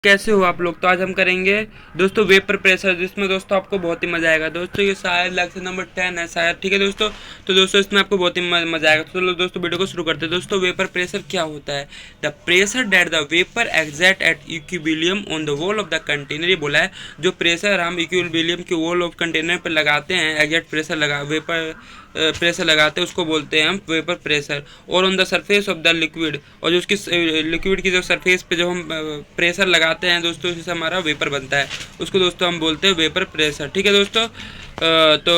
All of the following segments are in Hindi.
कैसे हो आप लोग। तो आज हम करेंगे दोस्तों वेपर प्रेशर, जिसमें दोस्तों आपको बहुत ही मज़ा आएगा। दोस्तों ये शायद लेक्चर नंबर 10 है शायद, ठीक है दोस्तों। तो दोस्तों इसमें आपको बहुत ही मज़ा आएगा। तो चलो दोस्तों वीडियो को शुरू करते हैं। दोस्तों वेपर प्रेशर क्या होता है? The pressure that the vapour exact at equilibrium on the wall of the container. ये बोला है जो प्रेशर हम इक्विलिब्रियम की वॉल ऑफ कंटेनर पर लगाते हैं, एग्जैक्ट प्रेशर लगा वेपर प्रेशर लगाते हैं, उसको बोलते हैं हम वेपर प्रेशर। और on the surface of the liquid, और जो उसकी लिक्विड की जो सरफेस पे जो हम प्रेशर लगाते हैं दोस्तों, इससे हमारा वेपर बनता है, उसको दोस्तों हम बोलते हैं वेपर प्रेशर, ठीक है दोस्तों। तो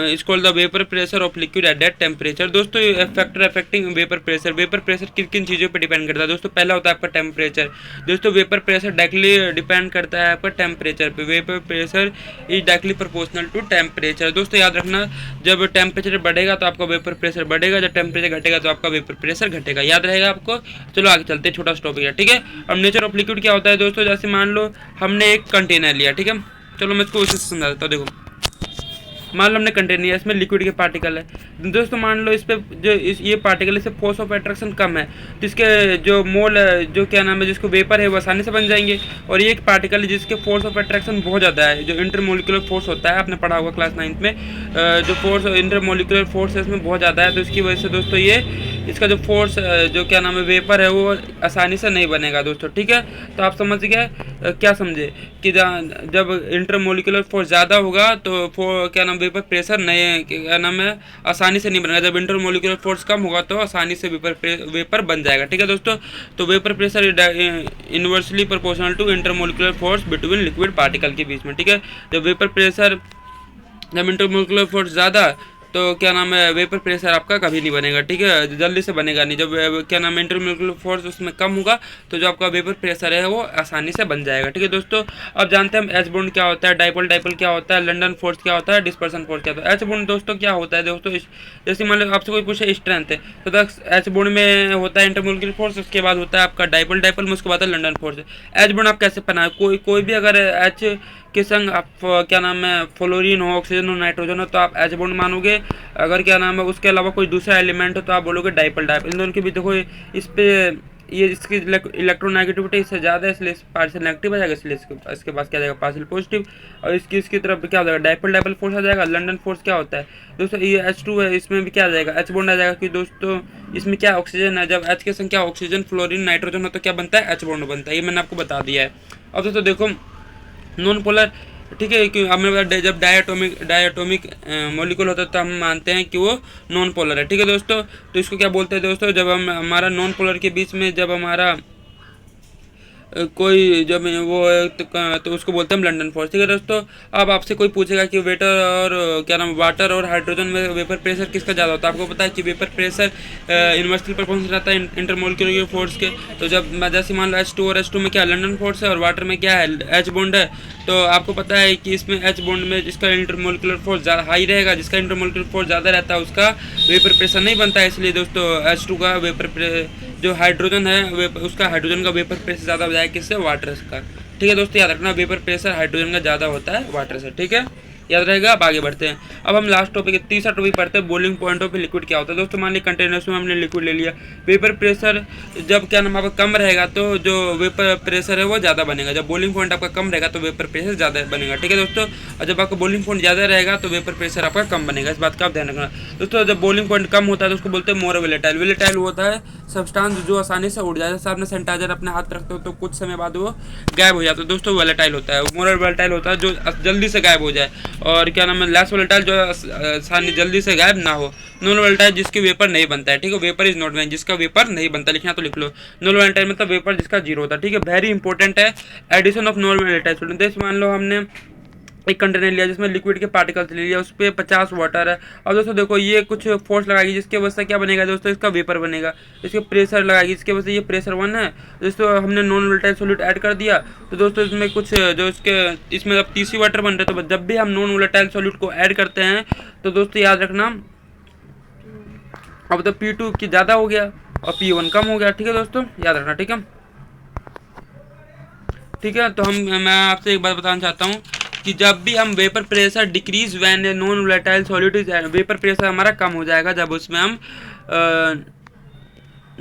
it's called the vapour pressure of liquid at that temperature. दोस्तों factor affecting vapour pressure, vapour pressure किन किन चीज़ों पर डिपेंड करता है दोस्तों। पहला होता है आपका टेम्परेचर। दोस्तों वेपर प्रेशर डायरेक्टली डिपेंड करता है आपका टेम्परेचर पे। Vapour pressure is directly proportional to temperature. दोस्तों याद रखना, जब टेम्परेचर बढ़ेगा तो आपका वेपर प्रेशर बढ़ेगा, जब टेम्परेचर घटेगा तो आपका वेपर प्रेशर घटेगा। याद रहेगा आपको। चलो आगे चलते हैं, छोटा सा टॉपिक है, ठीक है। अब नेचर ऑफ लिक्विड क्या होता है दोस्तों, जैसे मान लो हमने एक कंटेनर लिया, ठीक है। चलो मैं इसको उसी से समझा देता हूँ। देखो मान लो हमने कंटेनर लिया, इसमें लिक्विड के पार्टिकल है दोस्तों। मान लो इस पे जो ये पार्टिकल, इससे फोर्स ऑफ अट्रैक्शन कम है, तो इसके जो मोल जो क्या नाम है जिसको वेपर है वो आसानी से बन जाएंगे। और ये एक पार्टिकल है जिसके फोर्स ऑफ अट्रैक्शन बहुत ज़्यादा है, जो इंटरमोलिकुलर फोर्स होता है, आपने पढ़ा होगा क्लास 9th में। जो फोर्स इंटरमोलिकुलर फोर्स है इसमें बहुत ज़्यादा है, तो इसकी वजह से दोस्तों ये इसका जो फोर्स जो क्या नाम है वेपर है वो आसानी से नहीं बनेगा दोस्तों, ठीक है। तो आप समझ गए, क्या समझे कि जब इंटरमोलिकुलर फोर्स ज़्यादा होगा तो क्या नाम वेपर प्रेशर नहीं, क्या नाम है, आसानी से नहीं बनेगा। जब इंटरमोलिकुलर फोर्स कम होगा तो आसानी से वेपर बन जाएगा, ठीक है दोस्तों। तो vapour pressure inversely proportional to intermolecular force between liquid particle के बीच में, ठीक है। जब वेपर प्रेशर, जब इंटरमोलिकुलर फोर्स ज़्यादा तो क्या नाम है वेपर प्रेशर आपका कभी नहीं बनेगा, ठीक है, जल्दी से बनेगा नहीं। जब क्या नाम है इंटरमोलिकुलर फोर्स उसमें कम होगा तो जो आपका वेपर प्रेशर है वो आसानी से बन जाएगा, ठीक है दोस्तों। अब जानते हैं हम एच बॉन्ड क्या होता है, डाइपोल डाइपोल क्या होता है, लंडन फोर्स क्या होता है, डिस्पर्सन फोर्स क्या होता है। एच बॉन्ड दोस्तों क्या होता है दोस्तों, जैसे मान लो आपसे कोई पूछे स्ट्रेंथ है तो एच बॉन्ड में होता है इंटरमोलिकुलर फोर्स, उसके बाद होता है आपका डाइपोल डाइपोल में, उसके बाद है लंडन फोर्स। एच बॉन्ड आप कैसे बनाए, कोई भी अगर एच के संग आप क्या नाम है फ्लोरीन हो, ऑक्सीजन हो, नाइट्रोजन हो, तो आप एच बॉन्ड मानोगे। अगर क्या नाम है उसके अलावा कोई दूसरा एलिमेंट हो तो आप बोलोगे डाइपोल डाइपोल। इन दोनों के भी देखो इस पे ये इसकी इलेक्ट्रोनेगेटिविटी इससे ज़्यादा है, इसलिए पार्शियल नेगेटिव आ जाएगा, इसलिए इसके पास क्या आ जाएगा पार्शियल पॉजिटिव। और इसकी तरफ क्या हो जाएगा डाइपोल डाइपोल फोर्स आ जाएगा। लंडन फोर्स क्या होता है दोस्तों, ये H2 है, इसमें भी क्या आ जाएगा एच बॉन्ड आ जाएगा, कि दोस्तों इसमें क्या ऑक्सीजन है, जब एच की संख्या ऑक्सीजन फ्लोरीन नाइट्रोजन हो तो क्या बनता है एच बॉन्ड बनता है, ये मैंने आपको बता दिया है। अब दोस्तों देखो नॉन पोलर, ठीक है, कि हमें जब डायटोमिक मॉलिक्यूल होता है तो हम मानते हैं कि वो नॉन पोलर है, ठीक है दोस्तों। तो इसको क्या बोलते हैं दोस्तों, जब हम हमारा नॉन पोलर के बीच में जब हमारा कोई जब वो है तो उसको बोलते हैं हम लंडन फोर्स, ठीक है दोस्तों। अब आपसे कोई पूछेगा कि वेटर और क्या नाम वाटर और हाइड्रोजन में वेपर प्रेशर किसका ज़्यादा होता है, आपको पता है कि वेपर प्रेशर इन्वर्सली प्रोपोर्शनल रहता है इंटरमोलिकुलर फोर्स के। तो जब जैसे मान लो H2 और H2 में क्या लंडन फोर्स है और वाटर में क्या है एच बॉन्ड है, तो आपको पता है कि इसमें एच बॉन्ड में जिसका इंटरमोलिकुलर फोर्स ज़्यादा हाई रहेगा, जिसका इंटरमोलिकुलर फोर्स ज़्यादा रहता है उसका वेपर प्रेशर नहीं बनता है। इसलिए दोस्तों H2 का वेपर जो हाइड्रोजन है उसका हाइड्रोजन का वेपर प्रेशर ज़्यादा हो जाएगा किससे, वाटर का, ठीक है दोस्तों। याद रखना वेपर प्रेशर हाइड्रोजन का ज़्यादा होता है वाटर से, ठीक है, याद रहेगा। अब आगे बढ़ते हैं। अब हम लास्ट टॉपिक तीसरा टॉपिक पढ़ते हैं, बॉइलिंग पॉइंट ऑफ लिक्विड क्या होता है दोस्तों। मान ली कंटेनर्स में हमने लिक्विड ले लिया, वेपर प्रेशर जब क्या नाम आपका कम रहेगा तो जो वेपर प्रेशर है वो ज़्यादा बनेगा। जब बॉइलिंग पॉइंट आपका कम रहेगा तो वेपर प्रेशर ज़्यादा बनेगा, ठीक है दोस्तों। और जब आपका बॉइलिंग पॉइंट ज़्यादा रहेगा तो वेपर प्रेशर आपका कम बनेगा, इस बात का आप ध्यान रखना दोस्तों। जब बॉइलिंग पॉइंट कम होता है तो उसको बोलते हैं मोर वेलेटाइल। वेलेटाइल होता है सब्सटेंस जो आसानी से उड़ जाए, जैसे आपने सैनिटाइजर अपने हाथ रखते हो तो कुछ समय बाद वो गायब हो जाता है दोस्तों, वेलेटाइल होता है। मोर वेलेटाइल होता है जो जल्दी से गायब हो जाए, और क्या नाम है लेस वोलेटाइल जो आसानी जल्दी से गायब ना हो। नॉन वोलेटाइल जिसके वेपर नहीं बनता है, ठीक है, वेपर इज नॉट वैन, जिसका वेपर नहीं बनता, लिखना तो लिख लो। नॉन वोलेटाइल मतलब वेपर जिसका जीरो होता है, ठीक है, वेरी इंपॉर्टेंट है addition of non volatile student. जैसे मान लो हमने एक कंटेनर लिया जिसमें लिक्विड के पार्टिकल्स ले लिया, उस पर 50 वाटर है। अब दोस्तों देखो ये कुछ फोर्स लगाएगी जिसकी वजह से क्या बनेगा दोस्तों, इसका वेपर बनेगा। इसके प्रेशर लगाएगी जिसकी वजह से ये प्रेशर 1 है। दोस्तों हमने नॉन वोलेटाइल सॉल्यूट ऐड कर दिया तो दोस्तों इसमें कुछ जो इसमें अब तीसरी वाटर बन रहे, तो जब भी हम नॉन वोलेटाइल सॉल्यूट को ऐड करते हैं तो दोस्तों याद रखना अब तो P2 की ज़्यादा हो गया और P1 कम हो गया, ठीक है दोस्तों, याद रखना, ठीक है, ठीक है। तो मैं आपसे एक बात बताना चाहता हूँ कि जब भी हम vapour pressure decrease when non volatile solute is, vapour pressure हमारा कम हो जाएगा जब उसमें हम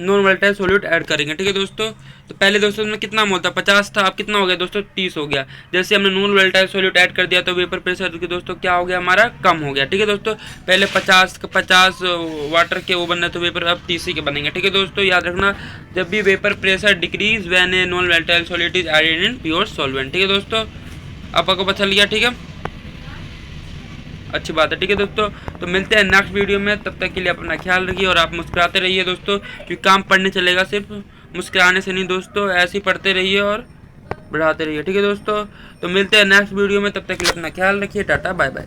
नॉन वोलेटाइल सॉल्यूट ऐड करेंगे। ठीक है दोस्तों, तो पहले दोस्तों इसमें कितना मोल था, 50 था, अब कितना हो गया दोस्तों, 30 हो गया। जैसे हमने नॉन वोलेटाइल सॉल्यूट ऐड कर दिया तो वेपर प्रेशर दोस्तों क्या हो गया हमारा, कम हो गया। ठीक है दोस्तों, पहले 50 वाटर के वो बन रहे तो वेपर अब 30 के बनेंगे। ठीक है दोस्तों, याद रखना जब भी vapour pressure decrease when a non volatile solute is added in pure solvent. ठीक है दोस्तों, आपको पता चल गया। ठीक है, अच्छी बात है। ठीक है दोस्तों, तो मिलते हैं नेक्स्ट वीडियो में, तब तक के लिए अपना ख्याल रखिए और आप मुस्कुराते रहिए दोस्तों, क्योंकि काम पढ़ने चलेगा सिर्फ मुस्कुराने से नहीं दोस्तों, ऐसे ही पढ़ते रहिए और बढ़ाते रहिए। ठीक है दोस्तों, तो मिलते हैं नेक्स्ट वीडियो में, तब तक के लिए अपना ख्याल रखिए, टाटा बाय बाय।